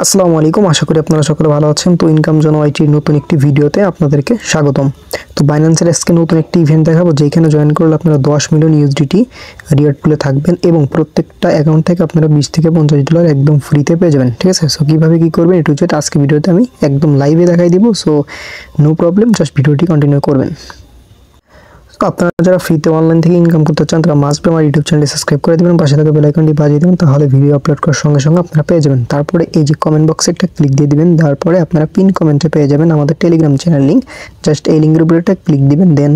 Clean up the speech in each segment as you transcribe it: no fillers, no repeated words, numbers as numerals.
আসসালামু আলাইকুম, আশা করি আপনারা সকলে ভালো আছেন। তো ইনকাম জন ওয়াইটির নতুন একটি ভিডিওতে আপনাদেরকে স্বাগতম। তো বাইন্যান্সের আজকে নতুন একটি ইভেন্ট দেখাবো, যেখানে জয়েন করলে আপনারা 10 মিলিয়ন ইউএসডিটি রিওয়ার্ড পুলে থাকবেন এবং প্রত্যেকটা অ্যাকাউন্ট থেকে আপনারা 20 থেকে $50 একদম ফ্রিতে পেয়ে যাবেন। ঠিক আছে, সো কীভাবে কী করবেন এটু জেড আজকে ভিডিওতে আমি একদম লাইভে দেখাই দিব। সো নো প্রবলেম, জাস্ট ভিডিওটি কন্টিনিউ করবেন। তো আপনারা যারা ফ্রিতে অনলাইন থেকে ইনকাম করতে চান তারা মাস্ট আমার ইউটিউব চ্যানেলটি সাবস্ক্রাইব করে দেবেন, পাশে থাকা বেল আইকনটি বাজিয়ে দেবেন, তাহলে ভিডিও আপলোড করার সঙ্গে সঙ্গে আপনারা পেয়ে যাবেন। তারপরে এই যে কমেন্ট বক্সে একটা ক্লিক দিয়ে দিবেন, তারপরে আপনারা পিন কমেন্টে পেয়ে যাবেন আমাদের টেলিগ্রাম চ্যানেল লিঙ্ক। জাস্ট এই লিঙ্কের উপরে একটা ক্লিক দিবেন, দেন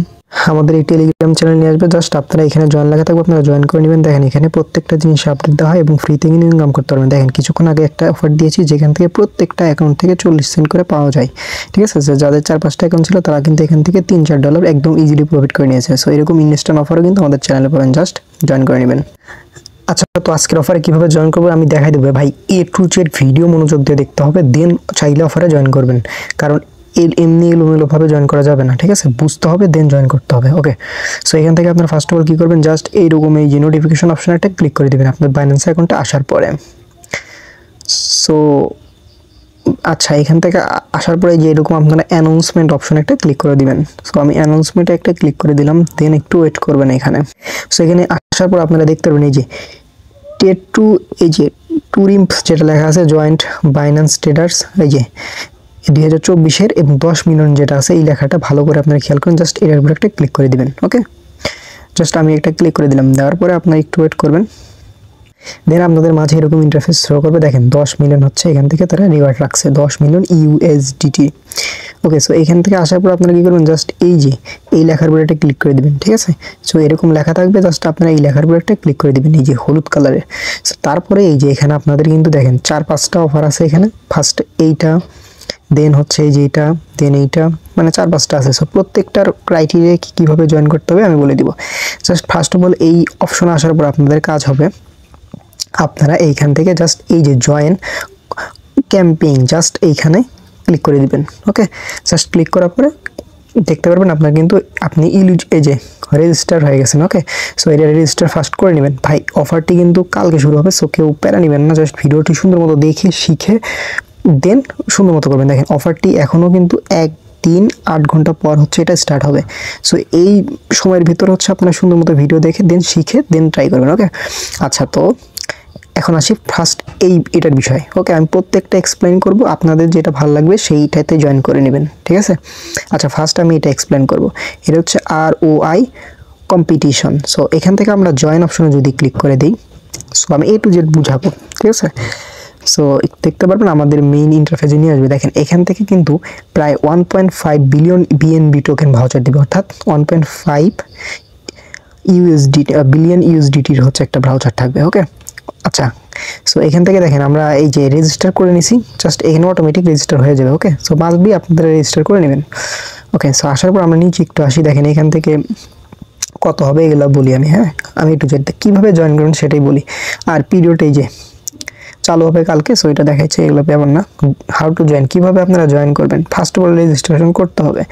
আমাদের এই টেলিগ্রাম চ্যানেল নিয়ে আসবে। জাস্ট আপনারা এখানে জয়েন লেখা থাকবে, আপনারা জয়েন করে নেবেন। দেখেন এখানে প্রত্যেকটা জিনিস আপডেট দেওয়া হয় এবং ফ্রিতে ইনকাম করতে পারবেন। দেখেন কিছুক্ষণ আগে একটা অফার দিয়েছি, যেখান থেকে প্রত্যেকটা অ্যাকাউন্ট থেকে 40 সেন্ট করে পাওয়া যায়। ঠিক আছে, যাদের 4-5টা অ্যাকাউন্ট ছিল তারা কিন্তু এখান থেকে $3-4 একদম ইজিলি প্রফিট করে নিয়েছে। সো এরকম ইনস্ট্যান্ট অফারও কিন্তু আমাদের চ্যানেলে পাবেন, জাস্ট জয়েন করে নেবেন। আচ্ছা, তো আজকের অফারে কীভাবে জয়েন করবো আমি দেখাই দেবো। ভাই এ টু জেড ভিডিও মনোযোগ দিয়ে দেখতে হবে, দেন চাইলে অফারে জয়েন করবেন, কারণ এমনি এলোমেলোভাবে জয়েন করা যাবে না। ঠিক আছে, বুঝতে হবে দেন জয়েন করতে হবে। ওকে, সো এখান থেকে আপনার ফার্স্ট অফ অল কী করবেন, জাস্ট এইরকম এই যে নোটিফিকেশন অপশন একটা ক্লিক করে দেবেন আপনার বাইন্যান্স অ্যাকাউন্টে আসার পরে। সো আচ্ছা, এখান থেকে আসার পরে যে এরকম আপনারা অ্যানাউন্সমেন্ট অপশন একটা ক্লিক করে দিবেন। সো আমি অ্যানাউন্সমেন্টে একটা ক্লিক করে দিলাম, দেন একটু ওয়েট করবেন এখানে। সো এখানে আসার পর আপনারা দেখতে পারবেন এই যে টেট টু, এই যে টুরিম্প যেটা লেখা আছে জয়েন্ট বাইন্যান্স ট্রেডার্স, এই যে 2024-এর এবং 10 মিলিয়ন যেটা আছে এই লেখাটা ভালো করে আপনারা খেয়াল করেন। জাস্ট এটার উপরে একটা ক্লিক করে দিবেন। ওকে, জাস্ট আমি একটা ক্লিক করে দিলাম, দেওয়ার পরে আপনারা একটু ওয়েট করবেন। দেন আপনাদের মাঝে এরকম ইন্টারফেস শো করবে। দেখেন 10 মিলিয়ন হচ্ছে, এখান থেকে তারা রিওয়ার্ড রাখছে 10 মিলিয়ন ইউএসডিটি। ওকে, সো এখান থেকে আসার পর আপনারা কী করবেন, জাস্ট এই যে এই লেখার উপরে একটা ক্লিক করে দিবেন। ঠিক আছে, সো এরকম লেখা থাকবে, জাস্ট আপনারা এই লেখার উপরে একটা ক্লিক করে দিবেন, এই যে হলুদ কালারের। সো তারপরে এই যে এখানে আপনাদের কিন্তু দেখেন 4-5টা অফার আছে এখানে। ফার্স্ট এইটা, দেন হচ্ছে এই যে এইটা, দেন এইটা, মানে 4-5টা আছে। সো প্রত্যেকটার ক্রাইটেরিয়া কীভাবে জয়েন করতে হবে আমি বলে দিব। জাস্ট ফার্স্ট অফ অল এই অপশনে আসার পর আপনাদের কাজ হবে, আপনারা এইখান থেকে জাস্ট এই যে জয়েন ক্যাম্পেইন জাস্ট এইখানে ক্লিক করে দিবেন। ওকে, জাস্ট ক্লিক করার পরে দেখতে পারবেন আপনার কিন্তু আপনি এই যে রেজিস্টার হয়ে গেছেন। ওকে, সো এটা রেজিস্টার ফার্স্ট করে নেবেন। ভাই অফারটি কিন্তু কালকে শুরু হবে, সো কেউ প্যারা নেবেন না, জাস্ট ভিডিওটি সুন্দর মতো দেখে শিখে দেন সুন্দর মতো করবেন। দেখেন অফারটি এখনও কিন্তু 1-3-8 ঘন্টা পর হচ্ছে এটা স্টার্ট হবে। সো এই সময়ের ভিতর হচ্ছে আপনারা সুন্দর মতো ভিডিও দেখে দেন শিখে দেন ট্রাই করবেন। ওকে, আচ্ছা, তো এখন আসি ফার্স্ট এটার বিষয়। ওকে, আমি প্রত্যেকটা এক্সপ্লেন করব, আপনাদের যেটা ভালো লাগবে সেইটাতে জয়েন করে নেবেন। ঠিক আছে, আচ্ছা ফার্স্ট আমি এটা এক্সপ্লেন করব। এটা হচ্ছে ROI কম্পিটিশন। সো এখান থেকে আমরা জয়েন অপশনে যদি ক্লিক করে দিই, সো আমি A to Z বুঝাবো। ঠিক আছে, সো দেখতে পারবেন আমাদের মেইন ইন্টারফেসে নিয়ে আসবে। দেখেন এখান থেকে কিন্তু প্রায় 1.5 বিলিয়ন BNB টোকেন ভাউচার দিবে, অর্থাৎ 1.5 বিলিয়ন ইউএসডিটির হচ্ছে একটা ভাউচার থাকবে। ওকে, আচ্ছা, সো এখান থেকে দেখেন আমরা এই যে রেজিস্টার করে নিছি, জাস্ট এখানে অটোমেটিক রেজিস্টার হয়ে যাবে। ওকে, সো মাস্ট বি আপনারা রেজিস্টার করে নেবেন। ওকে, সো আসার পর আমরা নিচে একটু আসি। দেখেন এখান থেকে কত হবে এগুলো বলি আমি। হ্যাঁ, আমি একটু কীভাবে জয়েন করবেন সেটাই বলি। আর পিরিয়ড এই যে চালু হবে কালকে, সো এটা দেখাচ্ছে, এগুলো পেবেন না। হাউ টু জয়েন, কীভাবে আপনারা জয়েন করবেন, ফার্স্ট অফ অল রেজিস্ট্রেশন করতে হবে।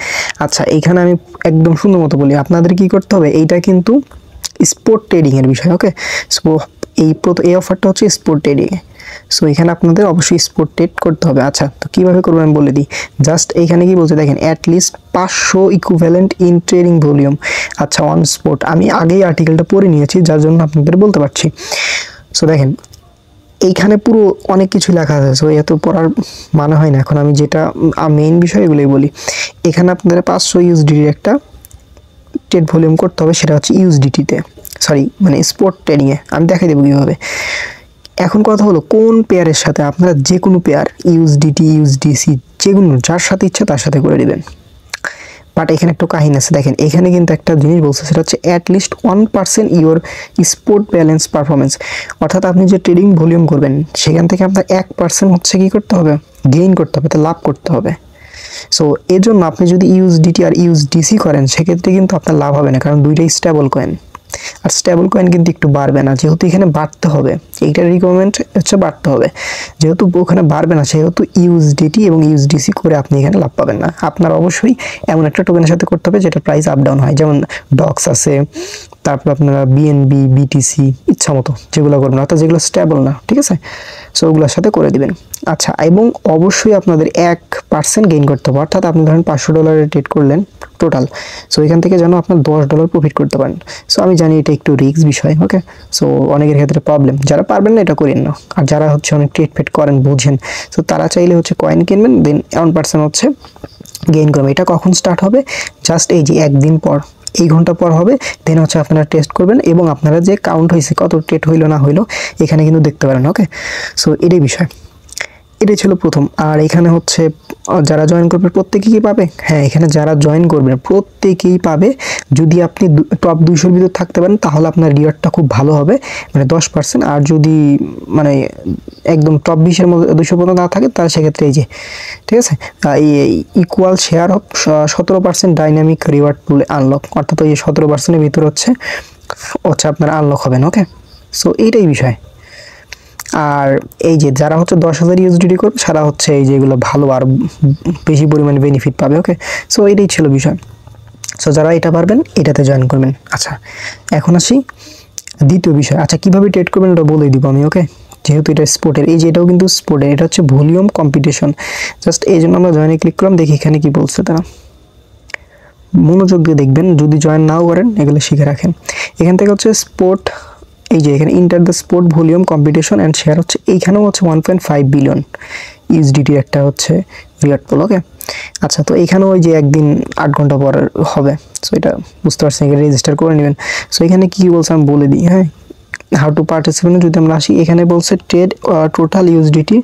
আচ্ছা, এইখানে আমি একদম সুন্দর মতো বলি, আপনাদের কি করতে হবে, এইটা কিন্তু স্পোর্ট ট্রেডিংয়ের বিষয়। ওকে, সো এই অফারটা হচ্ছে স্পোর্ট ট্রেডিংয়ে। সো এখানে আপনাদের অবশ্যই স্পোর্ট ট্রেড করতে হবে। আচ্ছা, তো কীভাবে করবেন আমি বলে দিই। জাস্ট এইখানে কি বলছে দেখেন, at least 500 equivalent in trading volume. আচ্ছা, অন স্পোর্ট আমি আগেই আর্টিকেলটা পড়ে নিয়েছি, যার জন্য আপনাদের বলতে পারছি। সো দেখেন এইখানে পুরো অনেক কিছু লেখা আছে, সো এত পড়ার মানে হয় না। এখন আমি যেটা মেইন বিষয় এগুলোই বলি। এখানে আপনাদের 500 ইউএসডিটির একটা ট্রেড ভলিউম করতে হবে, সেটা হচ্ছে ইউএসডিটিতে, সরি মানে স্পোর্ট ট্রেডিংয়ে। আমি দেখাই দেবো কীভাবে। এখন কথা হলো কোন পেয়ারের সাথে, আপনারা যে কোনো পেয়ার ইউএসডিটি ইউএসডিসি যেগুলো যার সাথে ইচ্ছা তার সাথে করে দেবেন। বাট এখানে একটু কাহিনী আছে। দেখেন এখানে কিন্তু একটা জিনিস বলছে, সেটা হচ্ছে at least 1% your sport balance performance, অর্থাৎ আপনি যে ট্রেডিং ভলিউম করবেন সেখান থেকে আপনার 1% হচ্ছে কী করতে হবে, গেইন করতে হবে, লাভ করতে হবে। সো এর জন্য আপনি যদি ইউএসডিটি আর ইউএসডিসি করেন সেক্ষেত্রে কিন্তু আপনার লাভ হবে না, কারণ দুইটাই স্টেবল কয়েন। আর স্টেবল কয়েন কিন্তু একটু বাড়বে না, যেহেতু এখানে বাড়তে হবে, এইটার রিকোয়ারমেন্ট হচ্ছে বাড়তে হবে। যেহেতু ওখানে বাড়বে না, সেহেতু ইউএসডিটি এবং ইউএসডিসি করে আপনি এখানে লাভ পাবেন না। আপনার অবশ্যই এমন একটা টোকেনের সাথে করতে হবে যেটা প্রাইস আপ ডাউন হয়, যেমন ডক্স আছে, তারপর আপনারা বিএনবি বিটিসি ইচ্ছা মতো যেগুলো করবেন, অর্থাৎ যেগুলো স্টেবল না, ঠিক আছে, সো ওগুলোর সাথে করে দিবেন। আচ্ছা, এবং অবশ্যই আপনাদের 1% গেইন করতে হবে, অর্থাৎ আপনি ধরেন $500 ট্রেড করলেন টোটাল, সো এখান থেকে যেন আপনার $10 প্রফিট করতে পারেন। সো আমি জানি এটা একটু রিস্ক বিষয়, ওকে, সো অনেকের ক্ষেত্রে প্রবলেম, যারা পারবেন না এটা করেন না, আর যারা হচ্ছে অনেক ট্রেড ফেড করেন বুঝেন, সো তারা চাইলে হচ্ছে কয়েন কিনবেন, দেন 1% হচ্ছে গেইন করবে। এটা কখন স্টার্ট হবে? জাস্ট এই যে একদিন পর, এই ঘন্টা পর হবে, দেন হচ্ছে আপনারা টেস্ট করবেন এবং আপনারা যে কাউন্ট হয়েছে কত ট্রেড হইলো না হইলো এখানে কিন্তু দেখতে পারেন, ওকে। সো এটাই বিষয়, এটাই ছিল প্রথম। আর এখানে হচ্ছে যারা জয়েন করবে প্রত্যেকেই কি পাবে? হ্যাঁ, এখানে যারা জয়েন করবেন প্রত্যেকেই পাবে। যদি আপনি টপ 200-র ভিতর থাকতে পারেন তাহলে আপনার রিওয়ার্ডটা খুব ভালো হবে, মানে 10%। আর যদি মানে একদম টপ 20-এর মধ্যে 200 পর্যন্ত না থাকে তাহলে সেক্ষেত্রে এই যে, ঠিক আছে, equal share of 17% dynamic reward pool unlock, অর্থাৎ ওই 17%-এর ভিতর হচ্ছে আপনারা আনলক হবেন, ওকে। সো এইটাই বিষয়। আর এই যে যারা হচ্ছে 10,000 ইউএসডিটি করবে সারা হচ্ছে এই যেগুলো ভালো আর বেশি পরিমাণে বেনিফিট পাবে, ওকে। সো এইটাই ছিল বিষয়। সো যারা এটা পারবেন এটাতে জয়েন করবেন। আচ্ছা, এখন আসি দ্বিতীয় বিষয়। আচ্ছা, কীভাবে ট্রেড করবেন এটা বলেই দিব আমি, ওকে, যেহেতু এটা স্পোর্টের, এই যে এটাও কিন্তু স্পোর্টের, এটা হচ্ছে ভলিউম কম্পিটিশন। জাস্ট এই জন্য আমরা জয়েনে ক্লিক করলাম, দেখি এখানে কি বলছে তারা, মনোযোগ দিয়ে দেখবেন, যদি জয়েন নাও করেন এগুলো শিখে রাখেন। এখান থেকে হচ্ছে স্পোর্ট, এই যে এখানে enter the sport volume competition and share হচ্ছে এইখানেও হচ্ছে 1.5 বিলিয়ন ইউএসডিটি একটা হচ্ছে রিওয়ার্ড পুল, ওকে। আচ্ছা, তো এইখানেও ওই যে একদিন 8 ঘন্টা পর হবে, সো এটা বুঝতে পারছেন, এখানে রেজিস্টার করে নেবেন। সো এখানে কী বলছে আমি বলে দিই, হ্যাঁ, হাউ টু পার্টিসিপেট যদি আমরা আসি, এখানে বলছে trade total USDT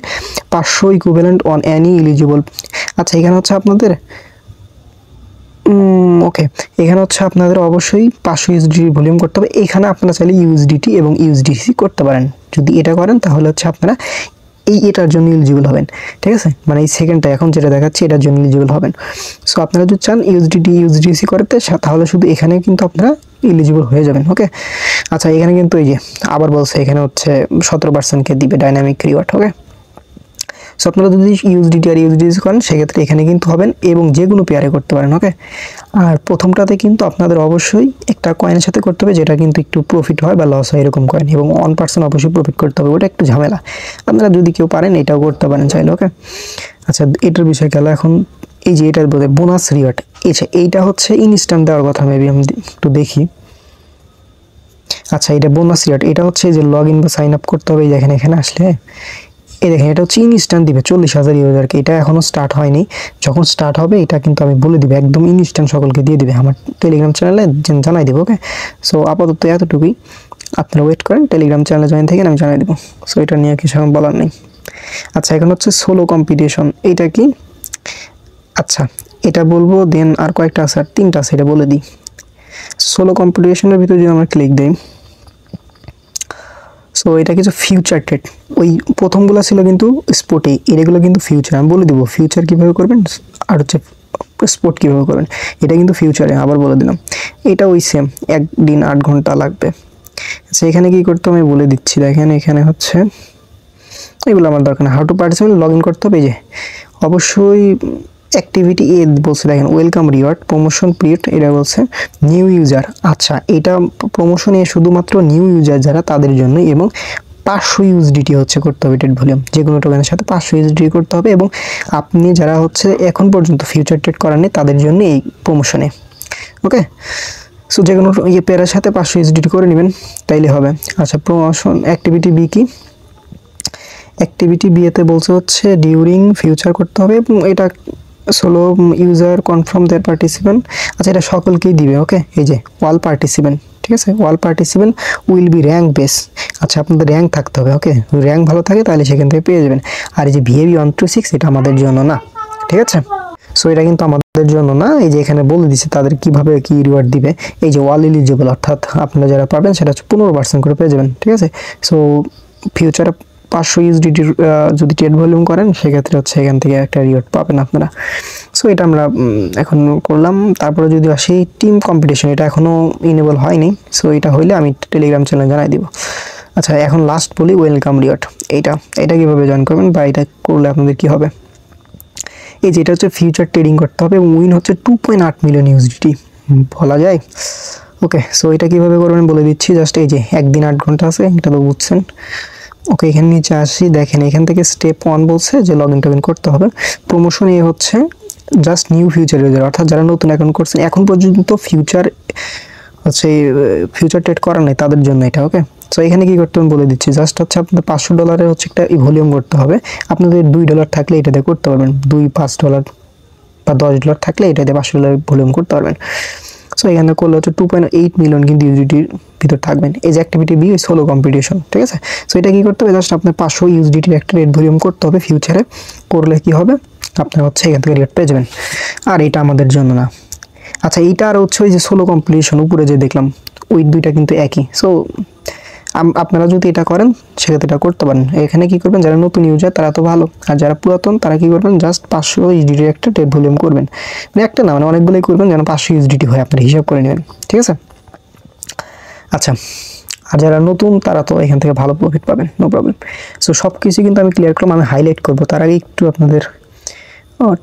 500 equivalent on Annie eligible. আচ্ছা, এখানে হচ্ছে আপনাদের ওকে, এখানে হচ্ছে আপনাদের অবশ্যই 500 ইউএসডিটি ভলিউম করতে হবে। এখানে আপনারা চাইলে ইউএসডিটি এবং ইউএসডিসি করতে পারেন। যদি এটা করেন তাহলে হচ্ছে আপনারা এটার জন্য এলিজিবল হবেন, ঠিক আছে, মানে এই সেকেন্ডটা এখন যেটা দেখাচ্ছি এটার জন্য এলিজিবল হবেন। সো আপনারা যদি চান ইউএসডিটি ইউএসডিসি করতে তাহলে শুধু এখানে কিন্তু আপনারা এলিজিবল হয়ে যাবেন, ওকে। আচ্ছা, এখানে কিন্তু এই যে আবার বলছে এখানে হচ্ছে 17%কে দিবে ডাইনামিক রিওয়ার্ড, ওকে। সো আপনারা যদি ইউএসডিটি আর ইউএসডিসি করেন সেক্ষেত্রে এখানে কিন্তু হবেন এবং যে কোনো পেয়ারে করতে পারেন, ওকে। আর প্রথমটাতে কিন্তু আপনাদের অবশ্যই একটা কয়েনের সাথে করতে হবে যেটা কিন্তু একটু প্রফিট হয় বা লস হয় এরকম কয়েন, এবং 1% অবশ্যই প্রফিট করতে হবে, ওটা একটু ঝামেলা। আপনারা যদি কেউ পারেন এটাও করতে পারেন চাইলে, ওকে। আচ্ছা, এটার বিষয় গেল। এখন এই যে এটার বলে বোনাস রিওয়ার্ড, এইটা হচ্ছে ইনস্ট্যান্ট দেওয়ার কথা, মেবি আমি একটু দেখি। আচ্ছা, এটা বোনাস রিওয়ার্ড, এটা হচ্ছে যে লগ ইন বা সাইন আপ করতে হবে, এখানে আসলে এই দেখেন এটা হচ্ছে ইনস্ট্যান্ট দিবে 40,000 ইউজারকে। এটা এখনও স্টার্ট হয়নি, যখন স্টার্ট হবে এটা কিন্তু আমি বলে দিব, একদম ইনস্ট্যান্ট সকলকে দিয়ে দিবে, আমার টেলিগ্রাম চ্যানেলে জানাই দেবো, ওকে। সো আপাতত এতটুকুই, আপনারা ওয়েট করেন, টেলিগ্রাম চ্যানেলে জয়েন থেকে আমি জানাই দেবো। সো এটা নিয়ে কিছু এখন বলার নেই। আচ্ছা, এখন হচ্ছে সোলো কম্পিটিশন, এইটা কি? আচ্ছা, এটা বলবো, দেন আর কয়েকটা আছে, আর 3টা আছে, এটা বলে দিই। সোলো কম্পিটিশনের ভিতরে যদি আমরা ক্লিক দিই, সো এটা কিছু ফিউচার ট্রেড, ওই প্রথমগুলো ছিল কিন্তু স্পোর্টে, এগুলো কিন্তু ফিউচার। আমি বলে দেবো ফিউচার কীভাবে করবেন আর হচ্ছে স্পোর্ট কীভাবে করবেন, এটা কিন্তু ফিউচারে, আবার বলে দিলাম। এটা ওই সেম, একদিন 8 ঘন্টা লাগবে। আচ্ছা, এখানে কী করতে আমি বলে দিচ্ছি, দেখেন এখানে হচ্ছে এগুলো আমার দরকার না। How to participate, log in করতে হবে, এই যে অবশ্যই অ্যাক্টিভিটি এ বলছে, দেখেন ওয়েলকাম রিওয়ার্ড প্রমোশন পিরিয়ড, এটা বলছে নিউ ইউজার। আচ্ছা, এটা প্রমোশন এ শুধুমাত্র নিউ ইউজার যারা তাদের জন্য, এবং 500 ইউএসডিটি হচ্ছে করতে হবে ট্রেড ভলিউম, যে কোনো টোকেনের সাথে 500 ইউএসডিটি করতে হবে, এবং আপনি যারা হচ্ছে এখন পর্যন্ত ফিউচার ট্রেড করেননি তাদের জন্য এই প্রমোশনে, ওকে। সো যে কোনো পেয়ারের সাথে 500 ইউএসডিটি করে নেবেন তাইলে হবে। আচ্ছা, প্রমোশন অ্যাক্টিভিটি বি কি? অ্যাক্টিভিটি বিয়েতে বলছে হচ্ছে ডিউরিং ফিউচার করতে হবে, এবং এটা সোলো ইউজার কনফার্ম দেয়ার পার্টিসিপেন্ট। আচ্ছা, এটা সকলকেই দিবে, ওকে। এই যে ওয়াল পার্টিসিপেন্ট, ঠিক আছে, all participant will be rank base. আচ্ছা, আপনাদের র্যাঙ্ক থাকতে হবে, ওকে, র্যাঙ্ক ভালো থাকে তাহলে সেখান থেকে পেয়ে যাবেন। আর এই যে ভিএবি 126 এটা আমাদের জন্য না, ঠিক আছে। সো এটা কিন্তু আমাদের জন্য না, এই যে এখানে বলে দিচ্ছে তাদের কিভাবে কি রিওয়ার্ড দিবে। এই যে ওয়াল এলিজিবল, অর্থাৎ আপনারা যারা পাবেন সেটা হচ্ছে 15% করে পেয়ে যাবেন, ঠিক আছে। সো ফিউচারে 500 ইউএসডিটি যদি ট্রেড ভলিউম করেন সেক্ষেত্রে হচ্ছে এখান থেকে একটা রিওয়ার্ড পাবেন আপনারা। সো এটা আমরা এখন করলাম। তারপরে যদি আসি টিম কম্পিটিশন, এটা এখনও ইনেবল হয়নি, সো এটা হইলে আমি টেলিগ্রাম চ্যানেলে জানাই দিব। আচ্ছা, এখন লাস্ট বলি ওয়েলকাম রিওয়ার্ড, এটা কীভাবে জয়েন করবেন বা এটা করলে আপনাদের কী হবে। এই যে এটা হচ্ছে ফিউচার ট্রেডিং করতে হবে এবং উইন হচ্ছে 2.8 মিলিয়ন ইউএসডিটি, বলা যায় ওকে, সো এটা কীভাবে করবেন বলে দিচ্ছি। জাস্ট এই যে একদিন 8 ঘন্টা আছে, এটা তো বুঝছেন। ওকে, এখানে নিচে আসি, দেখেন এখান থেকে স্টেপ 1 বলছে যে লগ ইন টগিন করতে হবে। প্রমোশন এ হচ্ছে জাস্ট নিউ ফিউচার ইউজার, অর্থাৎ যারা নতুন অ্যাকাউন্ট করছেন এখন পর্যন্ত ফিউচার ট্রেড করা নেই তাদের জন্য এটা। ওকে, সো এখানে কি করতে হবে বলে দিচ্ছি। জাস্ট হচ্ছে আপনাদের $500 হচ্ছে একটা ভলিউম করতে হবে। আপনাদের $2 থাকলে এটা দিয়ে করতে পারবেন, $5 বা $10 থাকলে এটা দিয়ে $500 ভলিউম করতে পারবেন। সো এখানে করলে হচ্ছে 2.8 মিলিয়ন কিন্তু ইউএসডিটির ভিতর থাকবেন। এই যে অ্যাক্টিভিটি বি সোলো কম্পিটিশন, ঠিক আছে। সো এটা কি করতে হবে, জাস্ট আপনার 500 ইউএসডিটির একটা রেট ভলিউম করতে হবে ফিউচারে। করলে কি হবে, আপনার হচ্ছে এখান থেকে রেট পেয়ে যাবেন। আর এটা আমাদের জন্য না। আচ্ছা, এইটা আর হচ্ছে ওই যে সোলো কম্পিটিশন উপরে যে দেখলাম, ওই দুইটা কিন্তু একই। সো আপনারা যদি এটা করেন সেক্ষেত্রে এটা করতে পারেন। এখানে কি করবেন, যারা নতুন ইউজার তারা তো ভালো, আর যারা পুরাতন তারা কি করবেন, জাস্ট 500 ইউএসডিটির একটা ট্রেড ভলিউম করবেন। মানে একটা না, মানে অনেকগুলোই করবেন যেন 500 ইউএসডিটি হয়, আপনারা হিসাব করে নেবেন, ঠিক আছে। আচ্ছা, আর যারা নতুন তারা তো এখান থেকে ভালো প্রফিট পাবেন, নো প্রবলেম। সো সব কিছু কিন্তু আমি ক্লিয়ার করলাম, আমি হাইলাইট করবো। তার আগে একটু আপনাদের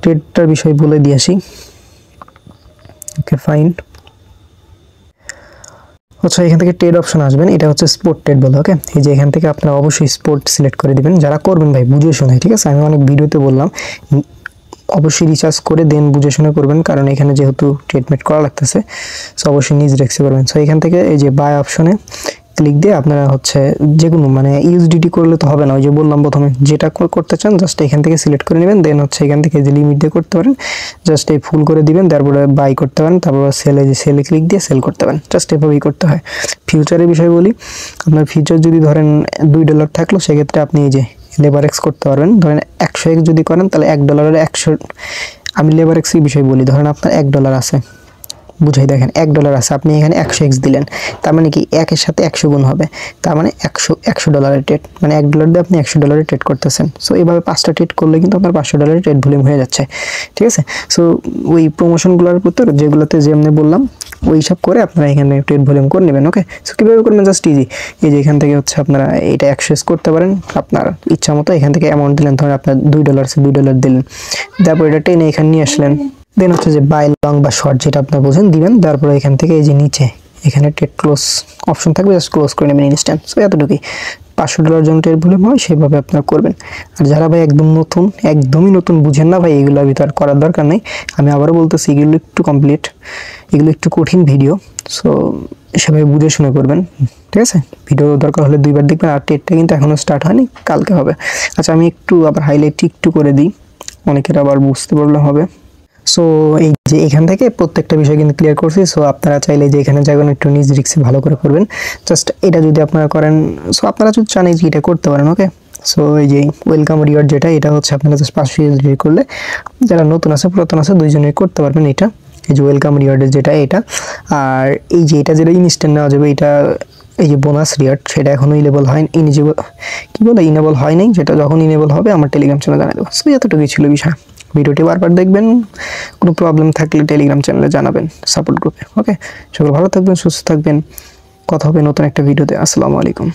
ট্রেডটার বিষয় বলে দিয়ে আসি। ওকে, ফাইন। আচ্ছা, এখান থেকে ট্রেড অপশন আসবেন, এটা হচ্ছে স্পোর্ট ট্রেড বলে। ওকে, এই যে এখান থেকে আপনারা অবশ্যই স্পোর্ট সিলেক্ট করে দিবেন। যারা করবেন ভাই বুঝে শুনে, ঠিক আছে। আমি অনেক ভিডিওতে বললাম অবশ্যই রিচার্জ করে দেন বুঝে শুনে করবেন, কারণ এখানে যেহেতু ট্রিটমেন্ট করা লাগতেছে। সো অবশ্যই নিজ রেক্সে করবেন। সো এখান থেকে এই যে বাই অপশনে ক্লিক দিয়ে আপনারা হচ্ছে যে কোনো মানে ইউএসডিটি করলে তো হবে না, ওই যে বললাম প্রথমে যেটা করতে চান জাস্ট এখান থেকে সিলেক্ট করে নেবেন। দেন হচ্ছে এখান থেকে যে লিমিট দিয়ে করতে পারেন, জাস্ট এই ফুল করে দিবেন, তারপরে বাই করতে পারেন, তারপর সেলে ক্লিক দিয়ে সেল করতে পারেন। জাস্ট এভাবেই করতে হয়। ফিউচারের বিষয় বলি, আপনার ফিউচার যদি ধরেন $2 থাকলো, সেক্ষেত্রে আপনি এই যে লেবার এক্স করতে পারবেন। ধরেন 100x যদি করেন তাহলে $1 100। আমি লেবার এক্সের বিষয় বলি, ধরেন আপনার $1 আছে, বুঝাই দেখেন $1 আছে, আপনি এখানে 100x দিলেন, তার মানে কি 1 এর সাথে 100 গুণ হবে, তার মানে $100 ট্রেড, মানে $1 দিয়ে আপনি $100 ট্রেড করতেছেন। সো এইভাবে 5টা ট্রেড করলে কিন্তু আপনার $500 ট্রেড ভলিউম হয়ে যাচ্ছে, ঠিক আছে। সো ওই প্রমোশনগুলোর ভিতর যেগুলোতে যেমনি বললাম ওই সব করে আপনারা এখানে ট্রেড ভলিউম করে নেবেন। ওকে, সো কীভাবে করবেন, জাস্ট ইজি। এই যে এখান থেকে হচ্ছে আপনারা এটা 100x করতে পারেন আপনার ইচ্ছা মতো। এখান থেকে অ্যামাউন্ট দিলেন, ধরেন আপনার $2 আছে, $2 দিলেন, তারপর এটা টেনে এখানে নিয়ে আসলেন। দেন হচ্ছে যে বাই লং বা শর্ট যেটা আপনার বোঝেন দিবেন। তারপরে এখান থেকে এই যে নিচে এখানে ট্রেড ক্লোজ অপশন থাকবে, জাস্ট ক্লোজ করে নেবেন ইনস্ট্যান্ট। সো এতটুকুই। $500 যেন ট্রেড ভলিউম হয় সেভাবে আপনারা করবেন। আর যারা ভাই একদম নতুন, একদমই নতুন, বুঝেন না ভাই, এগুলোর ভিতর করার দরকার নেই। আমি আবারও বলতেছি, এগুলো একটু কমপ্লিট, এগুলো একটু কঠিন ভিডিও। সো সেভাবে বুঝে শুনে করবেন, ঠিক আছে। ভিডিও দরকার হলে 2বার দেখবেন। আর ট্রেডটা কিন্তু এখনও স্টার্ট হয়নি, কালকে হবে। আচ্ছা, আমি একটু আবার হাইলাইট একটু করে দিই, অনেকের আবার বুঝতে প্রবলেম হবে। সো এই যে এখান থেকে প্রত্যেকটা বিষয় কিন্তু ক্লিয়ার করছি। সো আপনারা চাইলে যে এখানে যাবেন একটু নিজ রিস্কে ভালো করে করবেন। জাস্ট এটা যদি আপনারা করেন, সো আপনারা যদি চান যে এটা করতে পারেন। ওকে, সো এই যে ওয়েলকাম রিওয়ার্ড যেটা, এটা হচ্ছে আপনারা জাস্ট 500 ইউএসডি করলে যারা নতুন আছে পুরাতন আছে দুইজনেই করতে পারবেন এটা। এই যে ওয়েলকাম রিওয়ার্ডের যেটা এটা, আর এই যে এটা যেটা ইনস্ট্যান্ট নেওয়া যাবে, এটা এই যে বোনাস রিওয়ার্ড, সেটা এখনো ইনেবল হয়নি, ইনেবল হয় নাই। যেটা যখন ইনেবল হবে আমার টেলিগ্রাম চ্যানেলে জানিয়ে দেবো। সো এতটুকুই ছিল বিষয়। ভিডিওটি বারবার দেখবেন, কোনো প্রবলেম থাকলে টেলিগ্রাম চ্যানেলে জানাবেন, সাপোর্ট গ্রুপে। ওকে, সকল ভালো থাকবেন, সুস্থ থাকবেন, কথা হবে নতুন একটা ভিডিওতে। আসসালামু আলাইকুম।